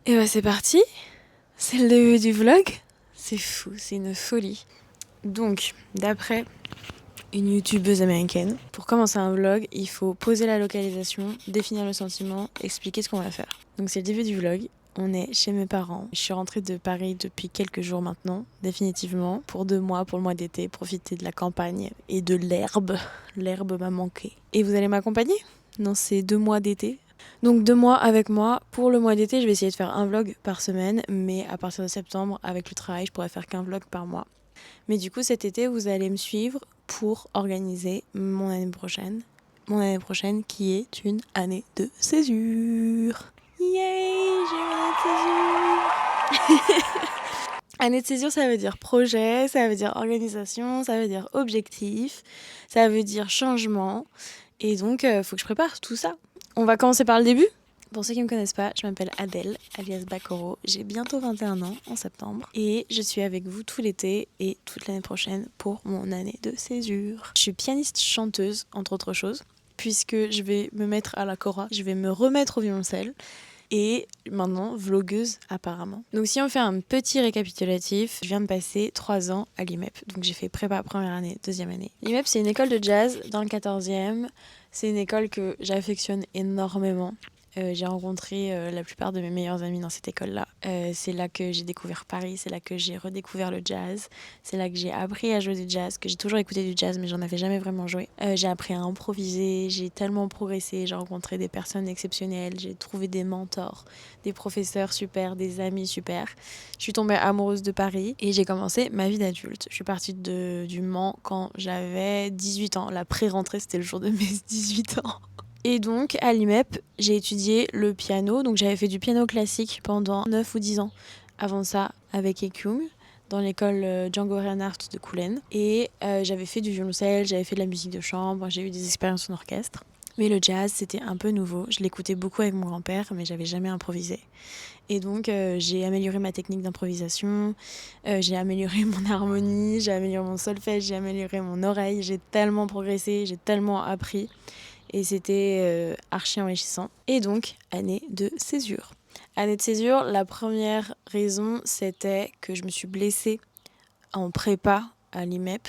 Et bah c'est parti, c'est le début du vlog. C'est fou, c'est une folie. Donc, d'après une youtubeuse américaine, pour commencer un vlog, il faut poser la localisation, définir le sentiment, expliquer ce qu'on va faire. Donc c'est le début du vlog. On est chez mes parents. Je suis rentrée de Paris depuis quelques jours maintenant, définitivement, pour 2 mois, pour le mois d'été, profiter de la campagne et de l'herbe. L'herbe m'a manqué. Et vous allez m'accompagner dans ces 2 mois d'été. Donc 2 mois avec moi. Pour le mois d'été, je vais essayer de faire un vlog par semaine, mais à partir de septembre, avec le travail, je pourrais faire qu'un vlog par mois. Mais du coup, cet été, vous allez me suivre pour organiser mon année prochaine. Mon année prochaine qui est une année de césure. Yay, j'ai une année de césure. Année de césure, ça veut dire projet, ça veut dire organisation, ça veut dire objectif, ça veut dire changement. Et donc, faut que je prépare tout ça. On va commencer par le début. Pour ceux qui ne me connaissent pas, je m'appelle Adèle, alias Bakoro. J'ai bientôt 21 ans en septembre. Et je suis avec vous tout l'été et toute l'année prochaine pour mon année de césure. Je suis pianiste chanteuse, entre autres choses, puisque je vais me mettre à la kora, je vais me remettre au violoncelle. Et maintenant, vlogueuse apparemment. Donc si on fait un petit récapitulatif, je viens de passer 3 ans à l'IMEP. Donc j'ai fait prépa première année, deuxième année. L'IMEP, c'est une école de jazz dans le 14e. C'est une école que j'affectionne énormément. J'ai rencontré la plupart de mes meilleurs amis dans cette école-là. C'est là que j'ai découvert Paris, c'est là que j'ai redécouvert le jazz. C'est là que j'ai appris à jouer du jazz, que j'ai toujours écouté du jazz, mais j'en avais jamais vraiment joué. J'ai appris à improviser, j'ai tellement progressé, j'ai rencontré des personnes exceptionnelles, j'ai trouvé des mentors, des professeurs super, des amis super. Je suis tombée amoureuse de Paris et j'ai commencé ma vie d'adulte. Je suis partie du Mans quand j'avais 18 ans. La pré-rentrée, c'était le jour de mes 18 ans. Et donc, à l'IMEP, j'ai étudié le piano. Donc, j'avais fait du piano classique pendant 9 ou 10 ans. Avant ça, avec Ekung, dans l'école Django Reinhardt de Coulennes. Et j'avais fait du violoncelle, j'avais fait de la musique de chambre, j'ai eu des expériences en orchestre. Mais le jazz, c'était un peu nouveau. Je l'écoutais beaucoup avec mon grand-père, mais j'avais jamais improvisé. Et donc, j'ai amélioré ma technique d'improvisation, j'ai amélioré mon harmonie, j'ai amélioré mon solfège, j'ai amélioré mon oreille. J'ai tellement progressé, j'ai tellement appris. Et c'était archi enrichissant. Et donc, année de césure. Année de césure, la première raison, c'était que je me suis blessée en prépa à l'IMEP.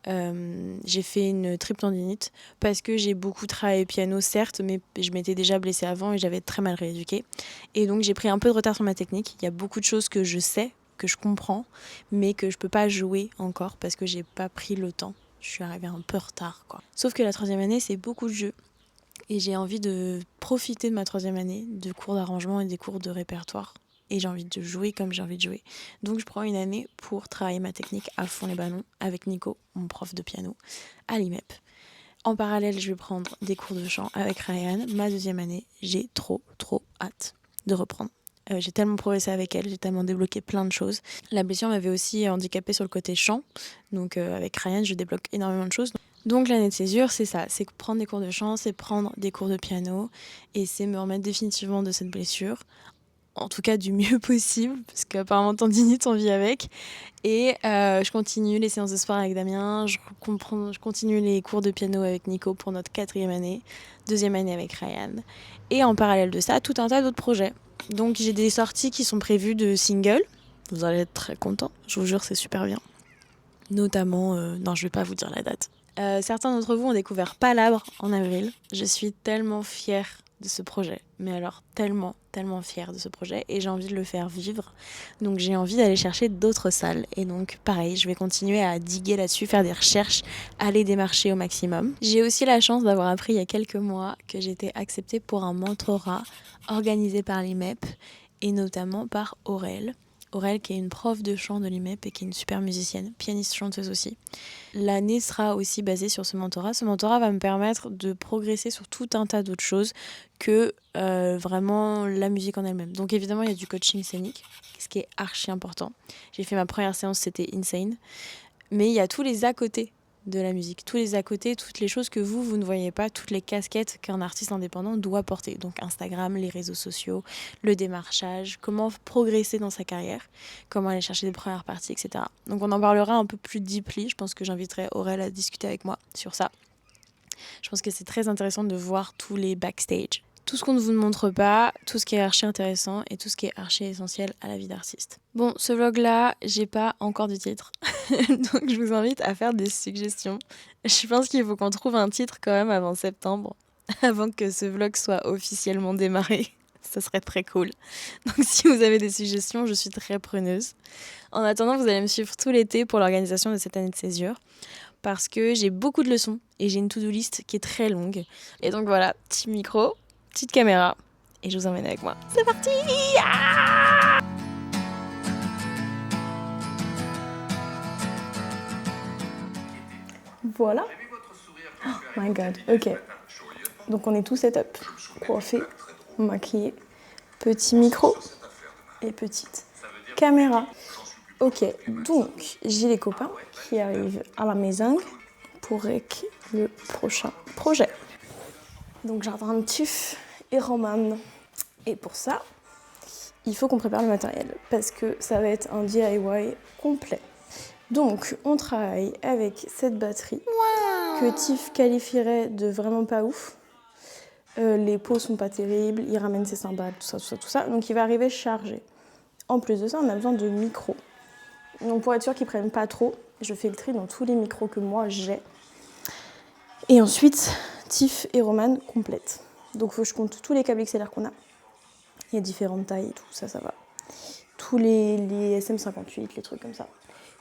J'ai fait une triple tendinite parce que j'ai beaucoup travaillé piano, certes, mais je m'étais déjà blessée avant et j'avais très mal rééduqué. Et donc, j'ai pris un peu de retard sur ma technique. Il y a beaucoup de choses que je sais, que je comprends, mais que je peux pas jouer encore parce que j'ai pas pris le temps. Je suis arrivée un peu en retard, quoi. Sauf que la troisième année, c'est beaucoup de jeux. Et j'ai envie de profiter de ma troisième année, de cours d'arrangement et des cours de répertoire. Et j'ai envie de jouer comme j'ai envie de jouer. Donc je prends une année pour travailler ma technique à fond les ballons avec Nico, mon prof de piano, à l'IMEP. En parallèle, je vais prendre des cours de chant avec Ryan. Ma deuxième année, j'ai trop hâte de reprendre. J'ai tellement progressé avec elle, j'ai tellement débloqué plein de choses. La blessure m'avait aussi handicapée sur le côté chant. Donc avec Ryan, je débloque énormément de choses. Donc l'année de césure, c'est ça, c'est prendre des cours de chant, c'est prendre des cours de piano et c'est me remettre définitivement de cette blessure, en tout cas du mieux possible, parce qu'apparemment tendinite on vit avec. Et je continue les séances de sport avec Damien, je continue les cours de piano avec Nico pour notre 4e année, 2e année avec Ryan. Et en parallèle de ça, tout un tas d'autres projets. Donc j'ai des sorties qui sont prévues de singles, vous allez être très contents, je vous jure c'est super bien. Notamment, non je vais pas vous dire la date. Certains d'entre vous ont découvert Palabre en avril. Je suis tellement fière de ce projet. Mais alors tellement fière de ce projet. Et j'ai envie de le faire vivre. Donc j'ai envie d'aller chercher d'autres salles. Et donc pareil, je vais continuer à diguer là-dessus, faire des recherches, aller démarcher au maximum. J'ai aussi la chance d'avoir appris il y a quelques mois que j'étais acceptée pour un mentorat organisé par l'IMEP et notamment par Aurel. Aurel qui est une prof de chant de l'IMEP et qui est une super musicienne, pianiste chanteuse aussi. L'année sera aussi basée sur ce mentorat. Ce mentorat va me permettre de progresser sur tout un tas d'autres choses que vraiment la musique en elle-même. Donc évidemment, il y a du coaching scénique, ce qui est archi important. J'ai fait ma première séance, c'était insane. Mais il y a tous les à côté de la musique, tous les à côté, toutes les choses que vous ne voyez pas, toutes les casquettes qu'un artiste indépendant doit porter. Donc Instagram, les réseaux sociaux, le démarchage, comment progresser dans sa carrière, comment aller chercher des premières parties, etc. Donc on en parlera un peu plus deeply. Je pense que j'inviterai Aurel à discuter avec moi sur ça. Je pense que c'est très intéressant de voir tous les backstage. tout ce qu'on ne vous montre pas, tout ce qui est archi intéressant et tout ce qui est archi essentiel à la vie d'artiste. Bon, ce vlog-là, j'ai pas encore du titre, donc je vous invite à faire des suggestions. Je pense qu'il faut qu'on trouve un titre quand même avant septembre, avant que ce vlog soit officiellement démarré. Ça serait très cool. Donc si vous avez des suggestions, je suis très preneuse. En attendant, vous allez me suivre tout l'été pour l'organisation de cette année de césure, parce que j'ai beaucoup de leçons et j'ai une to-do list qui est très longue. Et donc voilà, petit micro, petite caméra, et je vous emmène avec moi. C'est parti! Voilà. Oh my god, ok. Donc on est tout setup, coiffé, maquillé, petit micro et petite caméra. Ok, donc j'ai les copains qui arrivent à la maison pour le prochain projet. Donc j'attends Tiff et Roman. Et pour ça, il faut qu'on prépare le matériel parce que ça va être un DIY complet. Donc on travaille avec cette batterie que Tiff qualifierait de vraiment pas ouf. Les pots sont pas terribles, il ramène ses cymbales, tout ça, tout ça, tout ça. Donc il va arriver chargé. En plus de ça, on a besoin de micros. Donc pour être sûr qu'ils prennent pas trop, je fais le tri dans tous les micros que moi j'ai. Et ensuite, Tiff et Roman complètent. Donc il faut que je compte tous les câbles XLR qu'on a. Il y a différentes tailles et tout, ça va. Tous les SM58, les trucs comme ça.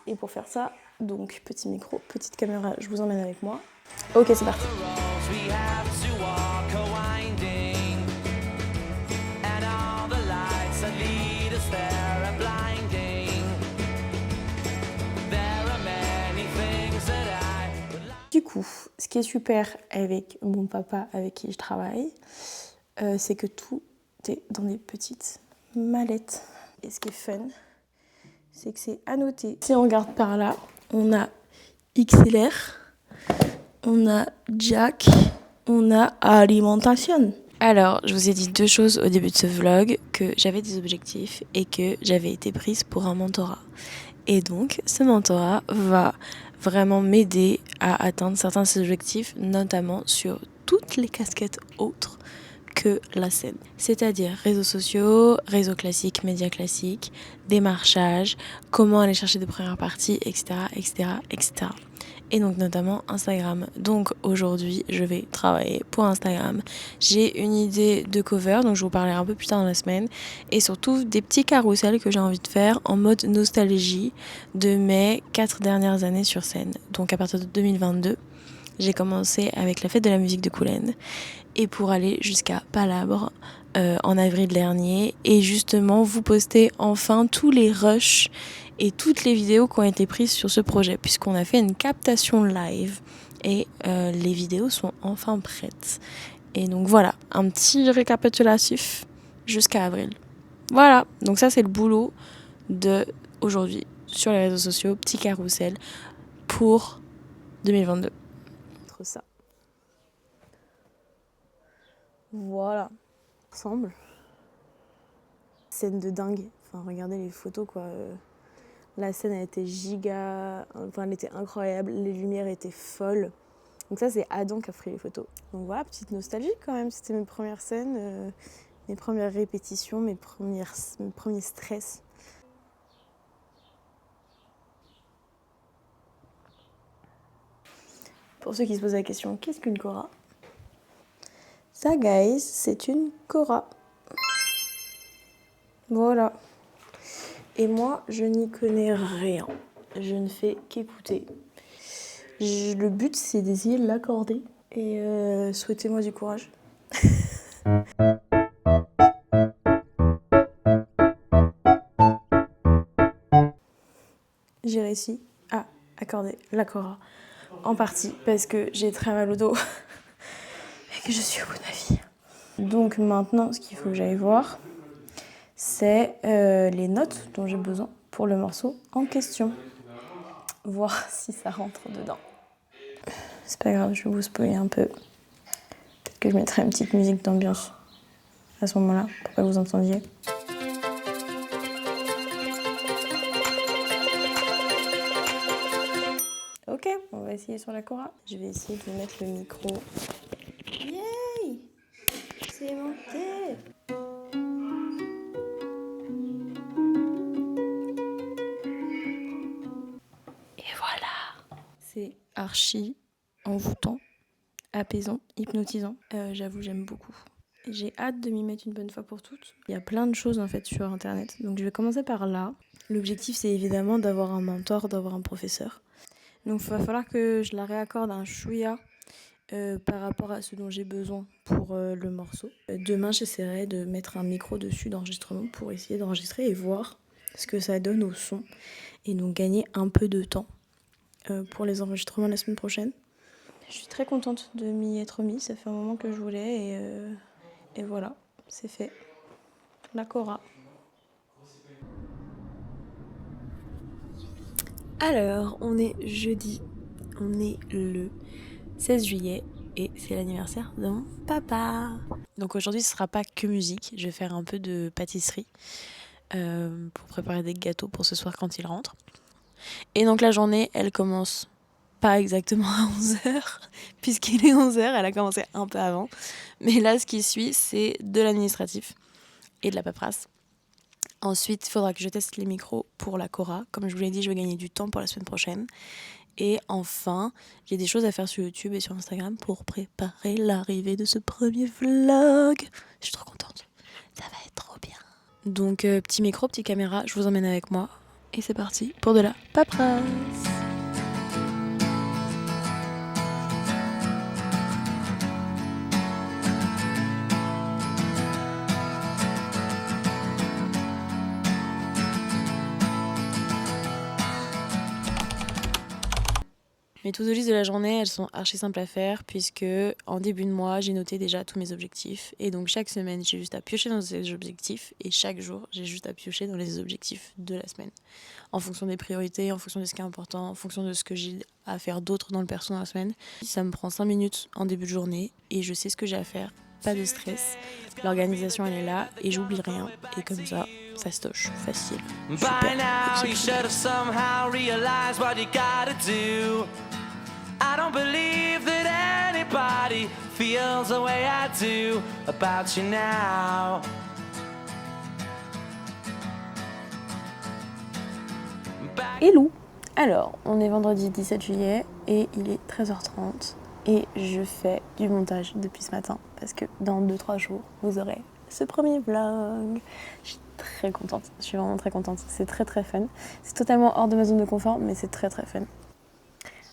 Et pour faire ça, donc petit micro, petite caméra, je vous emmène avec moi. Ok, c'est parti. Du coup, ce qui est super avec mon papa avec qui je travaille, c'est que tout est dans des petites mallettes. Et ce qui est fun, c'est que c'est annoté. Si on regarde par là, on a XLR, on a jack, on a alimentation. Alors, je vous ai dit deux choses au début de ce vlog, que j'avais des objectifs et que j'avais été prise pour un mentorat. Et donc, ce mentorat va vraiment m'aider à atteindre certains de ces objectifs, notamment sur toutes les casquettes autres que la scène. C'est-à-dire réseaux sociaux, réseaux classiques, médias classiques, démarchage, comment aller chercher des premières parties, etc., etc., etc. Et donc notamment Instagram. Donc aujourd'hui, je vais travailler pour Instagram. J'ai une idée de cover, donc je vous parlerai un peu plus tard dans la semaine. Et surtout des petits carousels que j'ai envie de faire en mode nostalgie de mes 4 dernières années sur scène. Donc à partir de 2022, j'ai commencé avec la fête de la musique de Coulennes. Et pour aller jusqu'à Palabre en avril dernier. Et justement, vous postez enfin tous les rushs et toutes les vidéos qui ont été prises sur ce projet, puisqu'on a fait une captation live et les vidéos sont enfin prêtes. Et donc voilà, un petit récapitulatif jusqu'à avril. Voilà, donc ça c'est le boulot de aujourd'hui sur les réseaux sociaux, petit carrousel pour 2022. Ça. Voilà, semble. Scène de dingue. Enfin, regardez les photos, quoi. La scène, elle était giga... Enfin, elle était incroyable. Les lumières étaient folles. Donc ça, c'est Adam qui a pris les photos. Donc voilà, petite nostalgie quand même. C'était mes premières scènes, mes premières répétitions, mes premiers stress. Pour ceux qui se posent la question, qu'est-ce qu'une kora ? Ça, guys, c'est une kora. Voilà. Et moi, je n'y connais rien. Je ne fais qu'écouter. Le but, c'est d'essayer de l'accorder. Et souhaitez-moi du courage. J'ai réussi à accorder la kora en partie parce que j'ai très mal au dos et que je suis au bout de ma vie. Donc maintenant, ce qu'il faut que j'aille voir, c'est les notes dont j'ai besoin pour le morceau en question. Voir si ça rentre dedans. C'est pas grave, je vais vous spoiler un peu. Peut-être que je mettrai une petite musique d'ambiance à ce moment-là, pour pas que vous entendiez. Ok, on va essayer sur la kora. Je vais essayer de mettre le micro. Yay! C'est bon. archi envoûtant, apaisant, hypnotisant. J'avoue, j'aime beaucoup. J'ai hâte de m'y mettre une bonne fois pour toutes. Il y a plein de choses en fait sur internet, donc je vais commencer par là. L'objectif, c'est évidemment d'avoir un mentor, d'avoir un professeur. Donc il va falloir que je la réaccorde un chouïa par rapport à ce dont j'ai besoin pour le morceau. Demain, j'essaierai de mettre un micro dessus d'enregistrement pour essayer d'enregistrer et voir ce que ça donne au son. Et donc gagner un peu de temps pour les enregistrements la semaine prochaine. Je suis très contente de m'y être mise, ça fait un moment que je voulais et voilà, c'est fait. La Cora. Alors, on est jeudi, on est le 16 juillet et c'est l'anniversaire de mon papa. Donc aujourd'hui, ce sera pas que musique, je vais faire un peu de pâtisserie pour préparer des gâteaux pour ce soir quand il rentre. Et donc la journée, elle commence pas exactement à 11h, puisqu'il est 11h, elle a commencé un peu avant. Mais là, ce qui suit, c'est de l'administratif et de la paperasse. Ensuite, il faudra que je teste les micros pour la Cora. Comme je vous l'ai dit, je vais gagner du temps pour la semaine prochaine. Et enfin, j'ai des choses à faire sur YouTube et sur Instagram pour préparer l'arrivée de ce premier vlog. Je suis trop contente. Ça va être trop bien. Donc, petit micro, petite caméra, je vous emmène avec moi. Et c'est parti pour de la paperasse. Mes to-do list de la journée, elles sont archi simples à faire puisque en début de mois, j'ai noté déjà tous mes objectifs. Et donc chaque semaine, j'ai juste à piocher dans ces objectifs et chaque jour, j'ai juste à piocher dans les objectifs de la semaine. En fonction des priorités, en fonction de ce qui est important, en fonction de ce que j'ai à faire d'autre dans le perso dans la semaine. Ça me prend 5 minutes en début de journée et je sais ce que j'ai à faire. Pas de stress. L'organisation, elle est là et j'oublie rien. Et comme ça, fastoche, facile. Super. I don't believe that anybody feels the way I do about you now. Hello. Alors, on est vendredi 17 juillet et il est 13h30 et je fais du montage depuis ce matin parce que dans 2-3 jours, vous aurez ce premier vlog. Je suis très contente, je suis vraiment très contente. C'est très très fun. C'est totalement hors de ma zone de confort, mais c'est très très fun.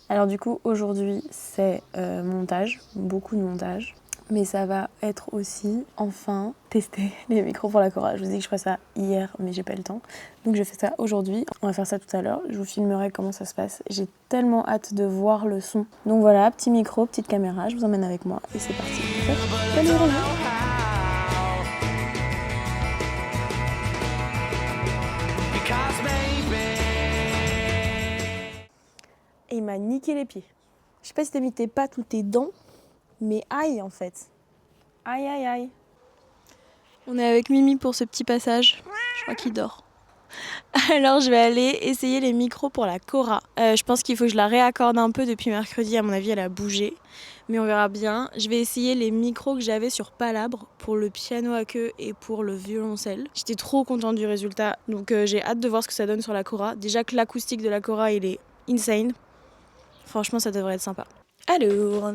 Alors du coup, aujourd'hui, c'est montage, beaucoup de montage. Mais ça va être aussi, enfin, tester les micros pour la Cora. Je vous ai dit que je ferais ça hier, mais j'ai pas eu le temps. Donc je fais ça aujourd'hui. On va faire ça tout à l'heure. Je vous filmerai comment ça se passe. J'ai tellement hâte de voir le son. Donc voilà, petit micro, petite caméra. Je vous emmène avec moi et c'est parti. Bonne journée. Et il m'a niqué les pieds. Je sais pas si t'as mis tes pattes ou tes dents, mais aïe en fait. Aïe aïe aïe. On est avec Mimi pour ce petit passage. Je crois qu'il dort. Alors je vais aller essayer les micros pour la Cora. Je pense qu'il faut que je la réaccorde un peu depuis mercredi. À mon avis, elle a bougé. Mais on verra bien. Je vais essayer les micros que j'avais sur Palabre pour le piano à queue et pour le violoncelle. J'étais trop contente du résultat. Donc j'ai hâte de voir ce que ça donne sur la Cora. Déjà que l'acoustique de la Cora, il est insane. Franchement, ça devrait être sympa. Alors,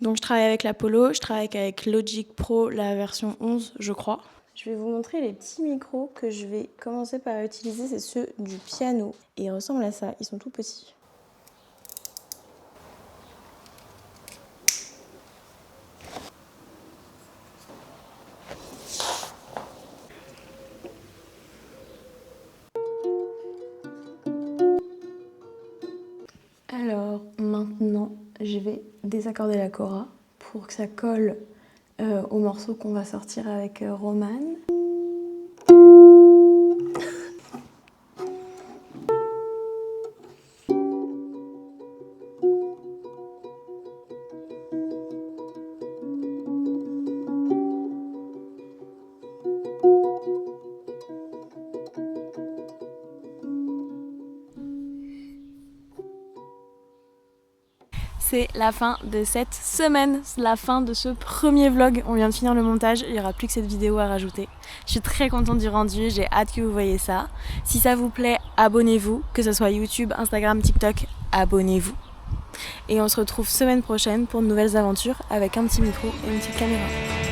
donc je travaille avec l'Apollo, je travaille avec Logic Pro, la version 11, je crois. Je vais vous montrer les petits micros que je vais commencer par utiliser, c'est ceux du piano. Et ils ressemblent à ça, ils sont tout petits. Alors maintenant, je vais désaccorder la Cora pour que ça colle au morceau qu'on va sortir avec Romane. C'est la fin de cette semaine, c'est la fin de ce premier vlog. On vient de finir le montage, il n'y aura plus que cette vidéo à rajouter. Je suis très contente du rendu, j'ai hâte que vous voyez ça. Si ça vous plaît, abonnez-vous, que ce soit YouTube, Instagram, TikTok, abonnez-vous. Et on se retrouve semaine prochaine pour de nouvelles aventures avec un petit micro et une petite caméra.